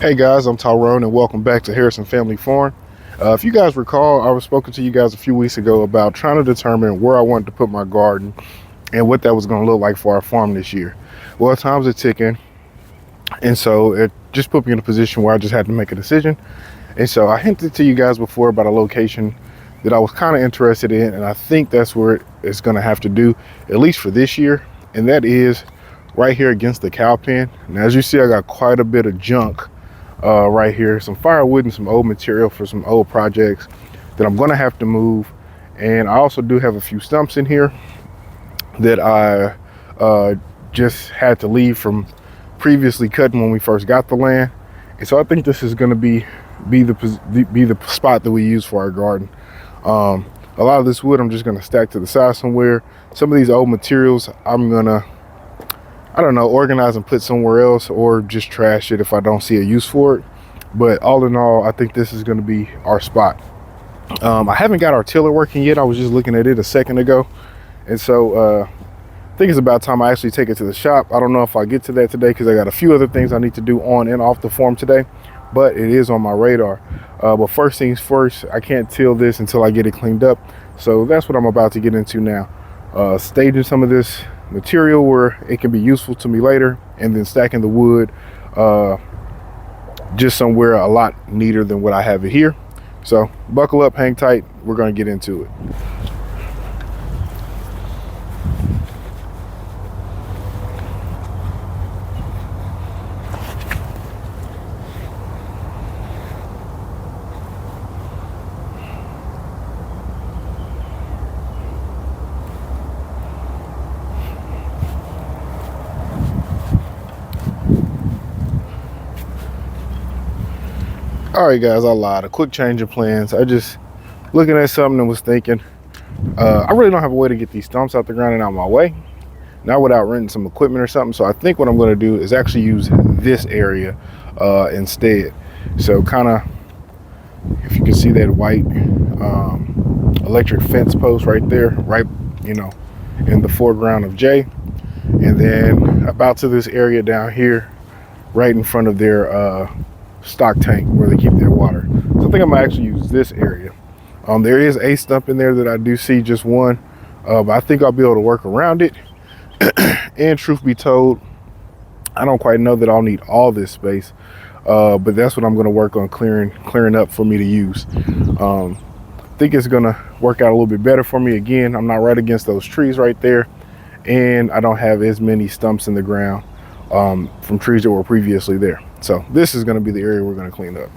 Hey guys, I'm Tyrone and welcome back to Harrison Family Farm. If you guys recall, I was spoken to you guys a few weeks ago about trying to determine where I wanted to put my garden and what that was going to look like for our farm this year. Well, time's are ticking, and so it just put me in a position where I just had to make a decision. And so I hinted to you guys before about a location that I was kind of interested in, and I think that's where it's going to have to do, at least for this year, and that is right here against the cow pen. Now, as you see, I got quite a bit of junk right here, some firewood and some old material for some old projects that I'm going to have to move. And I also do have a few stumps in here that I just had to leave from previously cutting when we first got the land. And so I think this is going to be the spot that we use for our garden. A lot of this wood I'm just going to stack to the side somewhere. Some of these old materials I'm going to, I don't know, organize and put somewhere else, or just trash it if I don't see a use for it. But all in all, I think this is going to be our spot. I haven't got our tiller working yet. I was just looking at it a second ago, and so I think it's about time I actually take it to the shop. I don't know if I get to that today because I got a few other things I need to do on and off the farm today, but it is on my radar. But first things first, I can't till this until I get it cleaned up, so that's what I'm about to get into now. Staging some of this material where it can be useful to me later, and then stacking the wood just somewhere a lot neater than what I have it here. So buckle up, hang tight, we're going to get into it. All right guys, I lied. A quick change of plans. I just looking at something and was thinking, I really don't have a way to get these stumps out the ground and out my way, not without renting some equipment or something. So I think what I'm going to do is actually use this area instead. So kind of, if you can see that white electric fence post right there, right, you know, in the foreground of Jay, and then about to this area down here, right in front of their stock tank where they keep their water. So I think I'm gonna actually use this area. There is a stump in there that I do see, just one, but I think I'll be able to work around it. And truth be told, I don't quite know that I'll need all this space, but that's what I'm going to work on clearing up for me to use. I think it's going to work out a little bit better for me. Again, I'm not right against those trees right there, and I don't have as many stumps in the ground from trees that were previously there. So this is going to be the area we're going to clean up.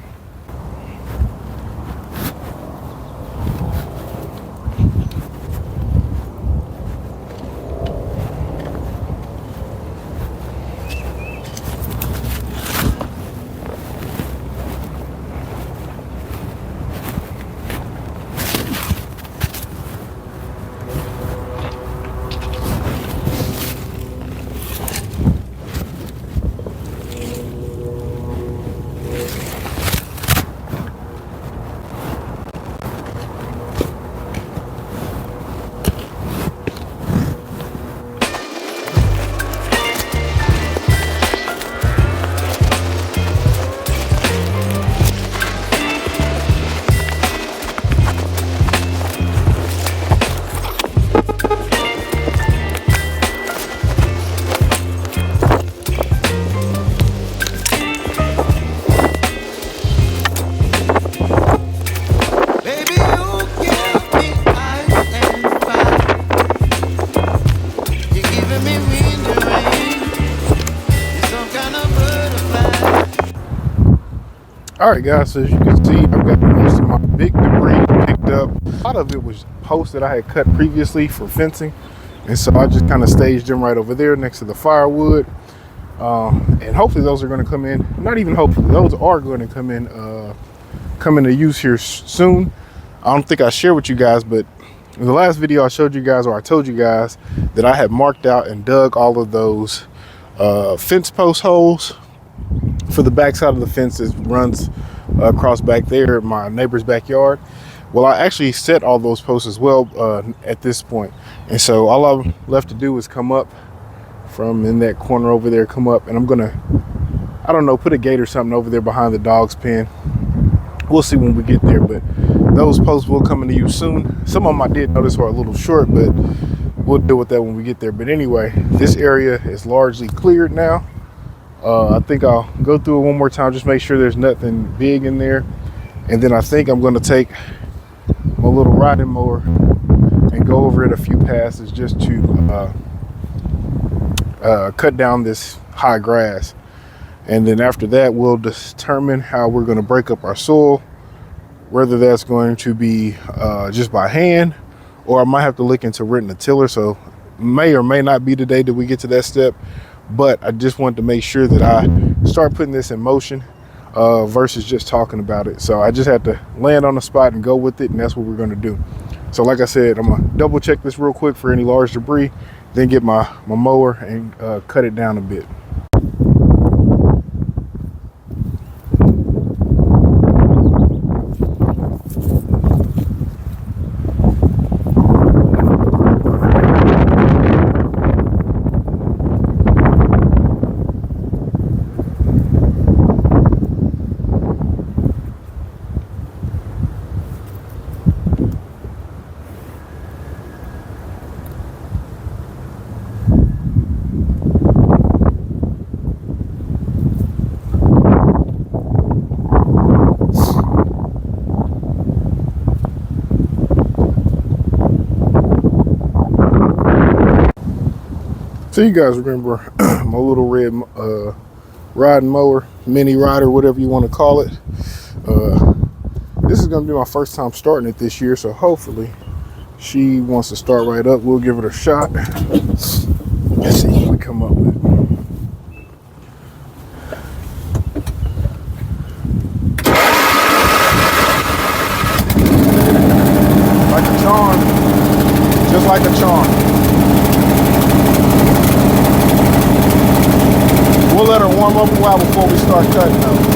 All right guys, so as you can see, I've got most of my big debris picked up. A lot of it was posts that I had cut previously for fencing, and so I just kind of staged them right over there next to the firewood, and hopefully those are going to come in, not even hopefully, those are going to come into use here soon. I don't think I shared with you guys, but in the last video I showed you guys, or I told you guys, that I had marked out and dug all of those fence post holes for the back side of the fence that runs across back there at my neighbor's backyard. Well, I actually set all those posts as well at this point, and so all I'm left to do is come up from in that corner over there, come up, and I don't know, put a gate or something over there behind the dog's pen. We'll see when we get there, but those posts will come into use soon. Some of them I did notice are a little short, but we'll deal with that when we get there. But anyway, this area is largely cleared now. I think I'll go through it one more time, just make sure there's nothing big in there. And then I think I'm gonna take my little riding mower and go over it a few passes just to cut down this high grass. And then after that, we'll determine how we're going to break up our soil, whether that's going to be just by hand, or I might have to look into renting a tiller. So may or may not be the day that we get to that step, but I just wanted to make sure that I start putting this in motion versus just talking about it. So I just had to land on the spot and go with it, and that's what we're going to do. So like I said, I'm going to double check this real quick for any large debris, then get my mower and cut it down a bit. So you guys remember my little red riding mower, mini rider, whatever you want to call it. This is going to be my first time starting it this year, so hopefully she wants to start right up. We'll give it a shot. Let's see what we come up with. Like a charm, just like a charm. We'll let her warm up a while before we start cutting though.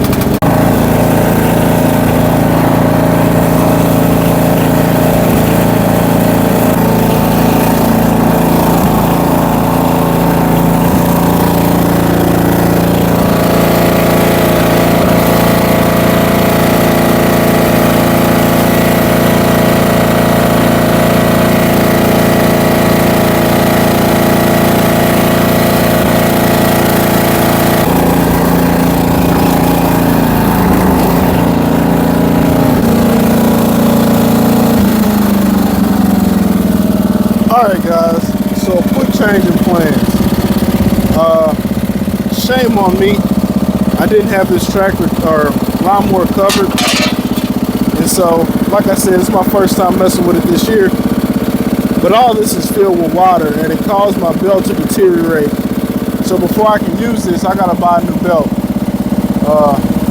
Alright guys, so a quick change in plans. Shame on me, I didn't have this tractor or lawnmower covered, and so like I said, it's my first time messing with it this year, but all this is filled with water and it caused my belt to deteriorate. So before I can use this, I gotta buy a new belt.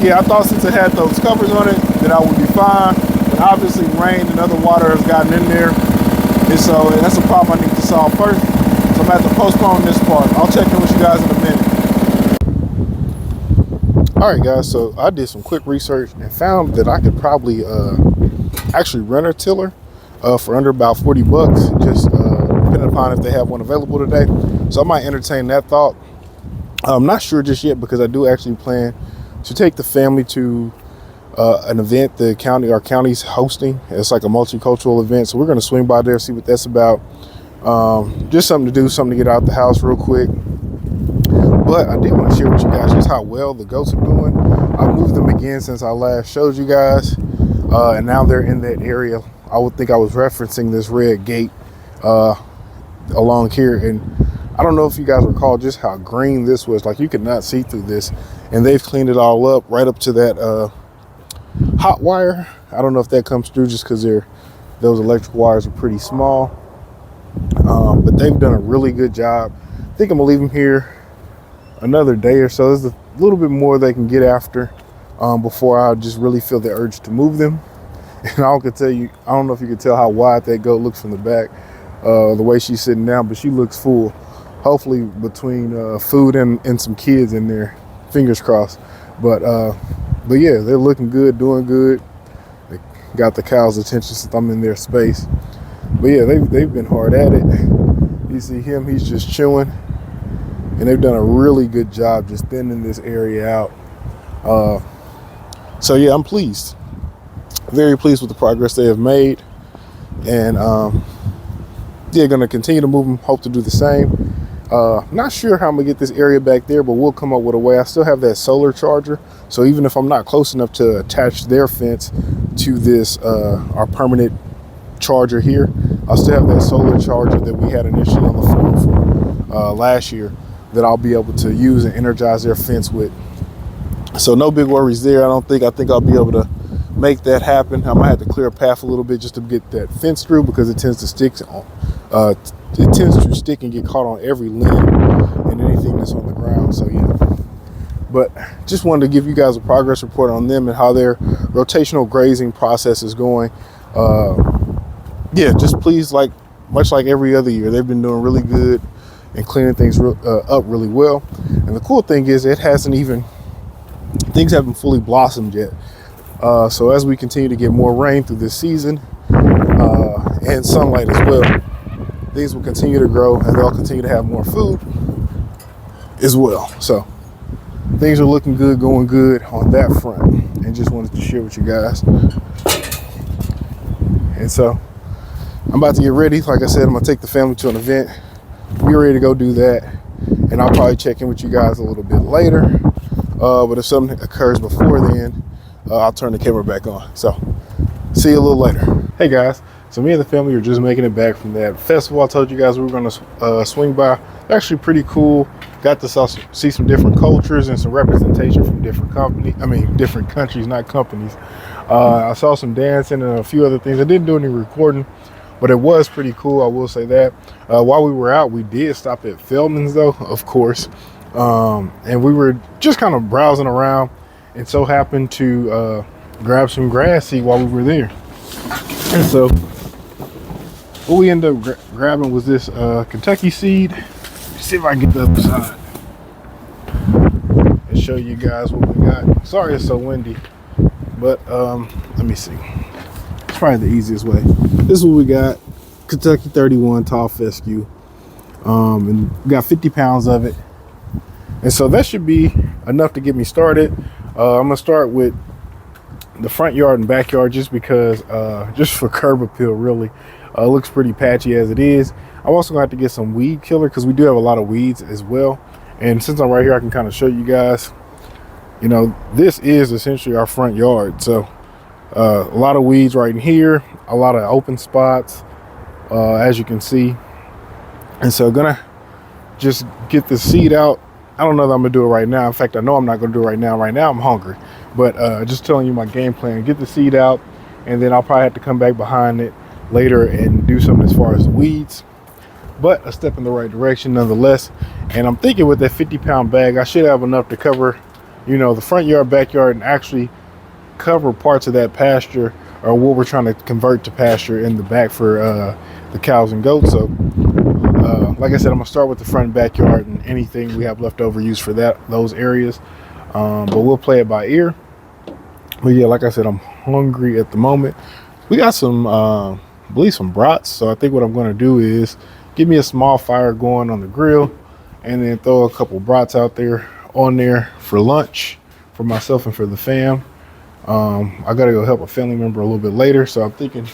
Yeah, I thought since it had those covers on it that I would be fine, but obviously rain and other water has gotten in there. And so that's a problem I need to solve first. So I'm going to have to postpone this part. I'll check in with you guys in a minute. All right, guys. So I did some quick research and found that I could probably actually rent a tiller for under about 40 bucks, just depending upon if they have one available today. So I might entertain that thought. I'm not sure just yet because I do actually plan to take the family to an event our county's hosting. It's like a multicultural event, so we're going to swing by there, see what that's about. Just something to do, something to get out the house real quick. But I did want to share with you guys just how well the goats are doing. I moved them again since I last showed you guys, and now they're in that area. I would think I was referencing this red gate along here, and I don't know if you guys recall just how green this was. Like, you could not see through this, and they've cleaned it all up right up to that hot wire. I don't know if that comes through just because those electric wires are pretty small, but they've done a really good job. I think I'm gonna leave them here another day or so. There's a little bit more they can get after before I just really feel the urge to move them. And I can tell you, I don't know if you can tell how wide that goat looks from the back, the way she's sitting down, but she looks full. Hopefully between food and some kids in there, fingers crossed. But yeah, they're looking good, doing good. They got the cow's attention since I'm in their space. But yeah, they've been hard at it. You see him, he's just chewing. And they've done a really good job just thinning this area out. So yeah, I'm pleased, very pleased with the progress they have made, and yeah, going to continue to move them. Hope to do the same. Not sure how I'm gonna get this area back there, but we'll come up with a way. I still have that solar charger, so even if I'm not close enough to attach their fence to this our permanent charger here, I'll still have that solar charger that we had initially on the farm for last year that I'll be able to use and energize their fence with. So no big worries there. I think I'll be able to make that happen. I might have to clear a path a little bit just to get that fence through, because it tends to stick and get caught on every limb and anything that's on the ground. So yeah, but just wanted to give you guys a progress report on them and how their rotational grazing process is going. Yeah, just pleased, like much like every other year, they've been doing really good and cleaning things up really well. And the cool thing is, things haven't fully blossomed yet. So as we continue to get more rain through this season and sunlight as well, things will continue to grow and they'll continue to have more food as well. So things are looking good, going good on that front, and just wanted to share with you guys. And so I'm about to get ready. Like I said, I'm gonna take the family to an event, be ready to go do that, and I'll probably check in with you guys a little bit later. But if something occurs before then, I'll turn the camera back on. So see you a little later. Hey guys, so me and the family are just making it back from that festival I told you guys we were going to swing by. Actually pretty cool. Got to see some different cultures and some representation from different countries, not companies. I saw some dancing and a few other things. I didn't do any recording, but it was pretty cool, I will say that. While we were out, we did stop at Feldman's though, of course. And we were just kind of browsing around and so happened to grab some grass seed while we were there. And so what we ended up grabbing was this Kentucky seed. Let's see if I can get the other side and show you guys what we got. Sorry it's so windy, but let me see. It's probably the easiest way. This is what we got. Kentucky 31 tall fescue. And we got 50 pounds of it. And so that should be enough to get me started. I'm gonna start with the front yard and backyard just because, just for curb appeal really. It looks pretty patchy as it is. I'm also gonna have to get some weed killer because we do have a lot of weeds as well. And since I'm right here, I can kind of show you guys, you know, this is essentially our front yard. So a lot of weeds right in here, a lot of open spots, as you can see. And so gonna just get the seed out. I don't know that I'm gonna do it right now. In fact, I know I'm not gonna do it right now. Right now I'm hungry, but just telling you my game plan. Get the seed out, and then I'll probably have to come back behind it later and do something as far as the weeds, but a step in the right direction nonetheless. And I'm thinking with that 50-pound bag, I should have enough to cover, you know, the front yard, backyard, and actually cover parts of that pasture, or what we're trying to convert to pasture in the back for the cows and goats. So like I said, I'm gonna start with the front and backyard and anything we have left over use for those areas, but we'll play it by ear. But yeah, like I said, I'm hungry at the moment. We got some I believe some brats, so I think what I'm going to do is give me a small fire going on the grill and then throw a couple brats out there on there for lunch for myself and for the fam. I gotta go help a family member a little bit later, so I'm thinking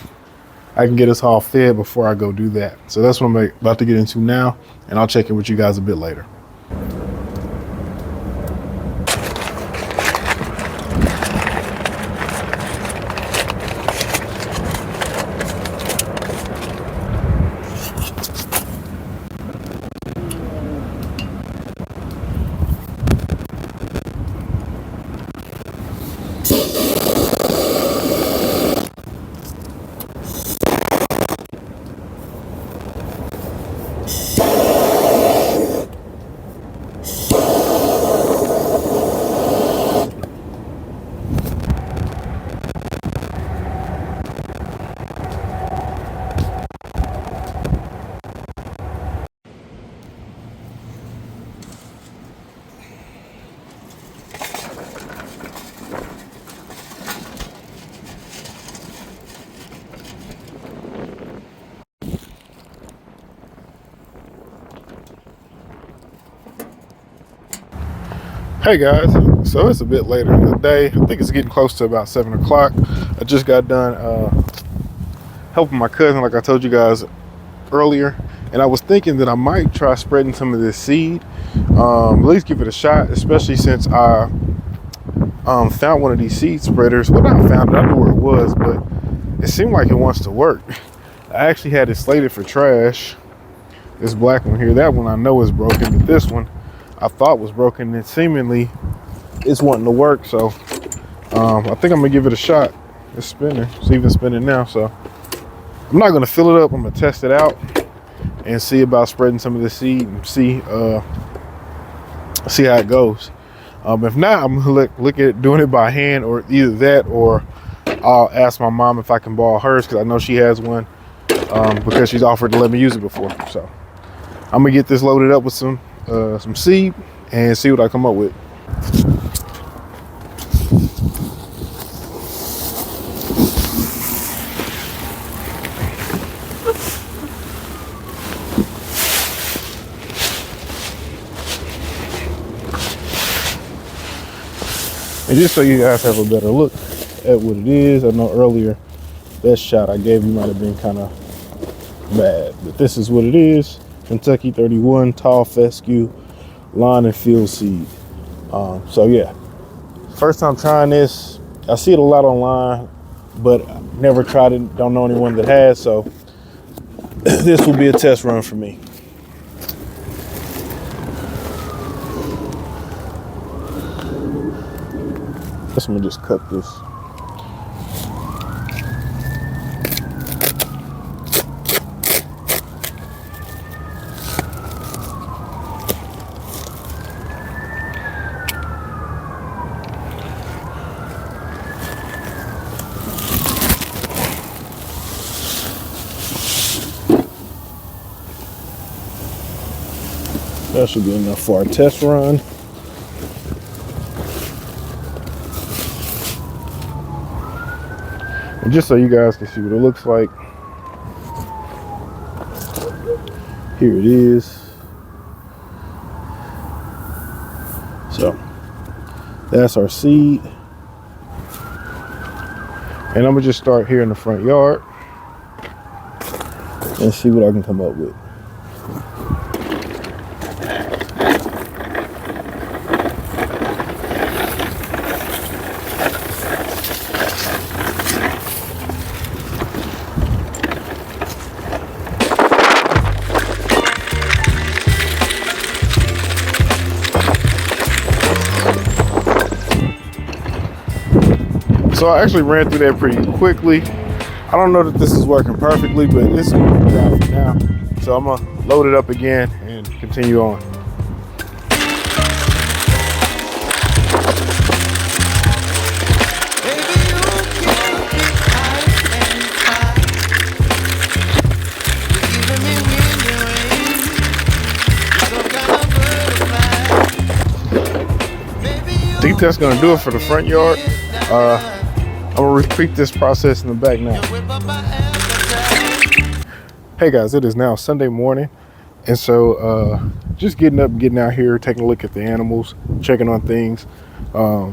I can get us all fed before I go do that. So that's what I'm about to get into now, and I'll check in with you guys a bit later. Hey guys, so it's a bit later in the day. I think it's getting close to about 7 o'clock. I just got done helping my cousin, like I told you guys earlier, and I was thinking that I might try spreading some of this seed, at least give it a shot, especially since I found one of these seed spreaders. Well, not found it, I knew where it was, but it seemed like it wants to work. I actually had it slated for trash. This black one here, that one I know is broken, but this one I thought was broken, and seemingly it's wanting to work. So I think I'm gonna give it a shot. It's spinning. It's even spinning now. So I'm not gonna fill it up. I'm gonna test it out and see about spreading some of the seed and see how it goes. If not, I'm gonna look at doing it by hand, or either that, or I'll ask my mom if I can borrow hers, because I know she has one, because she's offered to let me use it before. So I'm gonna get this loaded up with some seed and see what I come up with. And just so you guys have a better look at what it is, I know earlier that shot I gave you might have been kind of bad, but this is what it is. Kentucky 31 tall fescue lawn and field seed. So yeah, first time trying this. I see it a lot online, but never tried it, don't know anyone that has, so this will be a test run for me. I'm gonna just cut this. That should be enough for our test run. And just so you guys can see what it looks like, here it is. So that's our seed. And I'm gonna just start here in the front yard and see what I can come up with. So I actually ran through that pretty quickly. I don't know that this is working perfectly, but it's going to be down for now. So I'm gonna load it up again and continue on. I think that's gonna do it for the front yard. I'm gonna repeat this process in the back now. Hey guys, it is now Sunday morning, and so just getting up, getting out here, taking a look at the animals, checking on things. I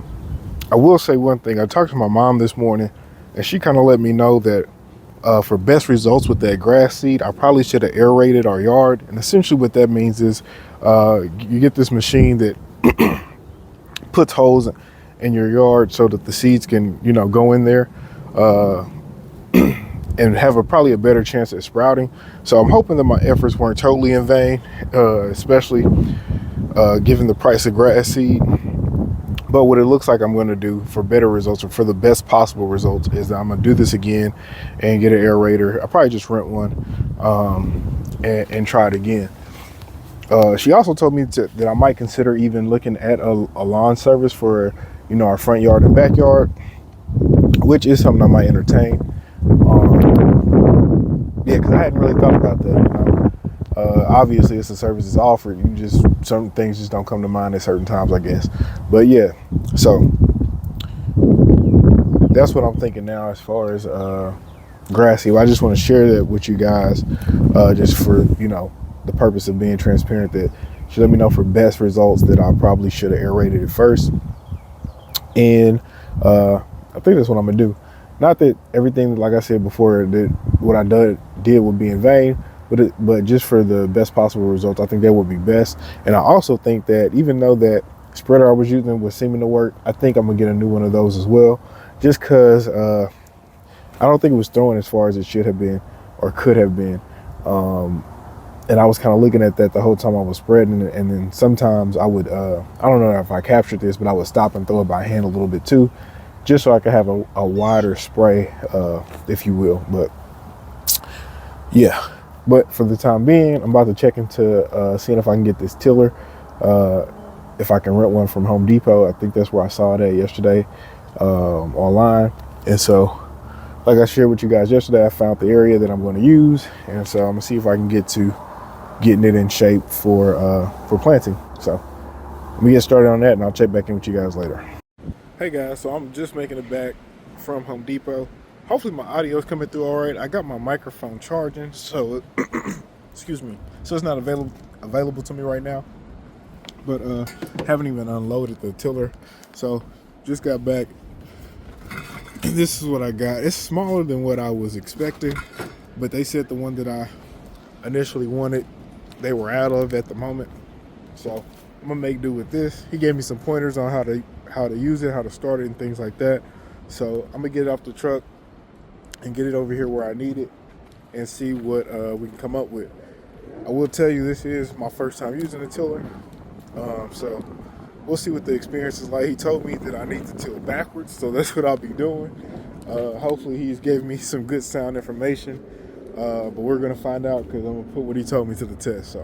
will say one thing. I talked to my mom this morning, and she kind of let me know that for best results with that grass seed, I probably should have aerated our yard. And essentially what that means is you get this machine that puts holes in your yard so that the seeds can, you know, go in there and have probably a better chance at sprouting. So I'm hoping that my efforts weren't totally in vain, especially given the price of grass seed. But what it looks like I'm going to do for better results, or for the best possible results, is that I'm going to do this again and get an aerator. I'll probably just rent one and try it again. She also told me that I might consider even looking at a lawn service for, you know, our front yard and backyard, which is something I might entertain. Yeah, because I hadn't really thought about that. You know? Obviously, it's a service that's offered. Certain things just don't come to mind at certain times, I guess. But yeah, so that's what I'm thinking now as far as grassy. I just want to share that with you guys, just for, you know, the purpose of being transparent, that She let me know for best results that I probably should have aerated it first. And I think that's what I'm gonna do. Not that everything, like I said before, that what I did would be in vain, but just for the best possible results, I think that would be best. And I also think that even though that spreader I was using was seeming to work, I think I'm gonna get a new one of those as well, just because I don't think it was throwing as far as it should have been or could have been. And I was kind of looking at that the whole time I was spreading it. And then sometimes I would, I don't know if I captured this, but I would stop and throw it by hand a little bit too, just so I could have a wider spray, if you will. But yeah, but for the time being, I'm about to check into seeing if I can get this tiller, if I can rent one from Home Depot. I think that's where I saw it at yesterday, online. And so, like I shared with you guys yesterday, I found the area that I'm going to use. And so I'm gonna see if I can get to getting it in shape for planting. So let me get started on that, and I'll check back in with you guys later. Hey guys, so I'm just making it back from Home Depot. Hopefully my audio is coming through all right. I got my microphone charging, so excuse me, so it's not available to me right now. But haven't even unloaded the tiller, so just got back. This is what I got. It's smaller than what I was expecting, but they said the one that I initially wanted, they were out of at the moment. So I'm gonna make do with this. He gave me some pointers on how to use it, how to start it, and things like that. So I'm gonna get it off the truck and get it over here where I need it and see what we can come up with. I will tell you, this is my first time using a tiller, so we'll see what the experience is like. He told me that I need to till backwards, so that's what I'll be doing. Hopefully he's gave me some good sound information, but we're gonna find out, because I'm gonna put what he told me to the test. So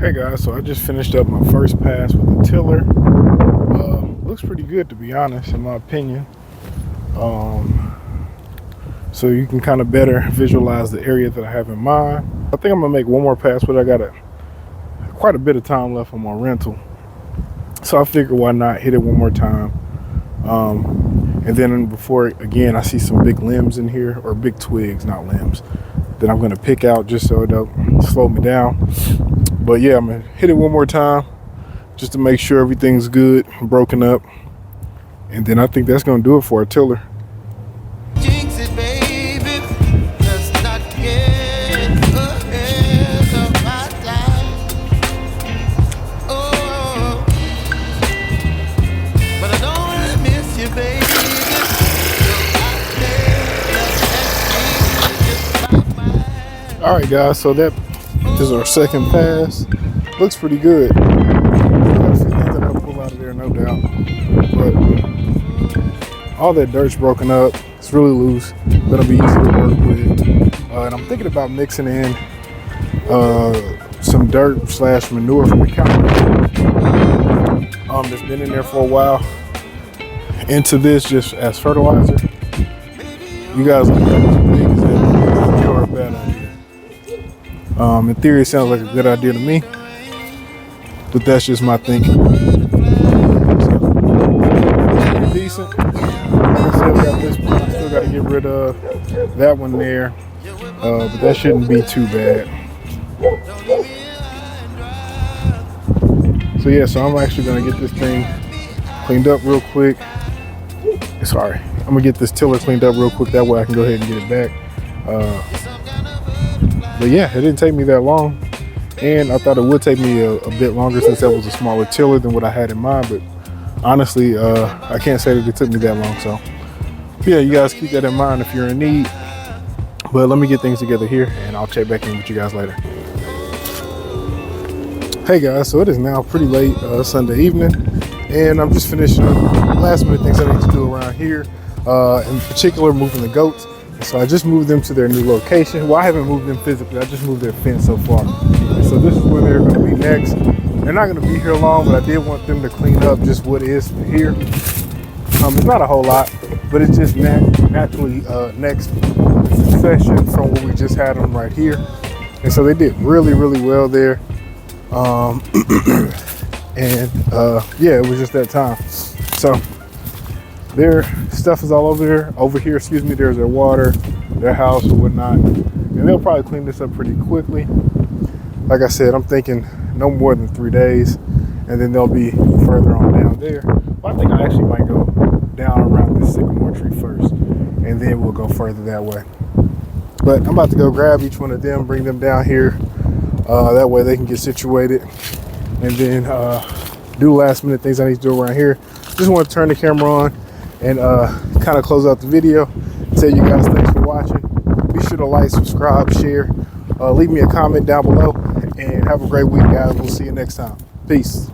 hey guys, so I just finished up my first pass with the tiller. Looks pretty good, to be honest, in my opinion. So you can kind of better visualize the area that I have in mind. I think I'm gonna make one more pass, but I got quite a bit of time left on my rental, so I figured why not hit it one more time. And then before, again, I see some big limbs in here, or big twigs, not limbs, that I'm gonna pick out just so it don't slow me down. But yeah, I'm gonna hit it one more time just to make sure everything's good, broken up. And then I think that's gonna do it for a tiller. All right guys, so that is our second pass. Looks pretty good. no doubt. But all that dirt's broken up. It's really loose. That'll be easy to work with. And I'm thinking about mixing in some dirt / manure from the cow that's been in there for a while into this just as fertilizer. You guys look at this big as that or a bad idea. In theory, it sounds like a good idea to me, but that's just my thinking. So, decent. Like I said, we got this one. I still got to get rid of that one there, but that shouldn't be too bad. So yeah, so I'm actually gonna get this thing cleaned up real quick. Sorry, I'm gonna get this tiller cleaned up real quick. That way I can go ahead and get it back. But yeah, it didn't take me that long, and I thought it would take me a bit longer since that was a smaller tiller than what I had in mind. But honestly, I can't say that it took me that long. So yeah, you guys keep that in mind if you're in need. But let me get things together here, and I'll check back in with you guys later. Hey guys, so it is now pretty late Sunday evening, and I'm just finishing up last minute things I need to do around here, in particular moving the goats. So I just moved them to their new location. Well, I haven't moved them physically, I just moved their fence so far. And so this is where they're going to be next. They're not going to be here long, but I did want them to clean up just what is here. It's not a whole lot, but it's just naturally next session from what we just had them right here. And so they did really, really well there. Yeah, it was just that time. So their stuff is all over here, excuse me. There's their water, their house or whatnot, and they'll probably clean this up pretty quickly. Like I said, I'm thinking no more than 3 days, and then they'll be further on down there. But I think I actually might go down around this sycamore tree first, and then we'll go further that way. But I'm about to go grab each one of them, bring them down here. That way they can get situated, and then do last minute things I need to do around here. Just want to turn the camera on and kind of close out the video. Tell you guys thanks for watching. Be sure to like, subscribe, share, leave me a comment down below, and have a great week, guys. We'll see you next time. Peace.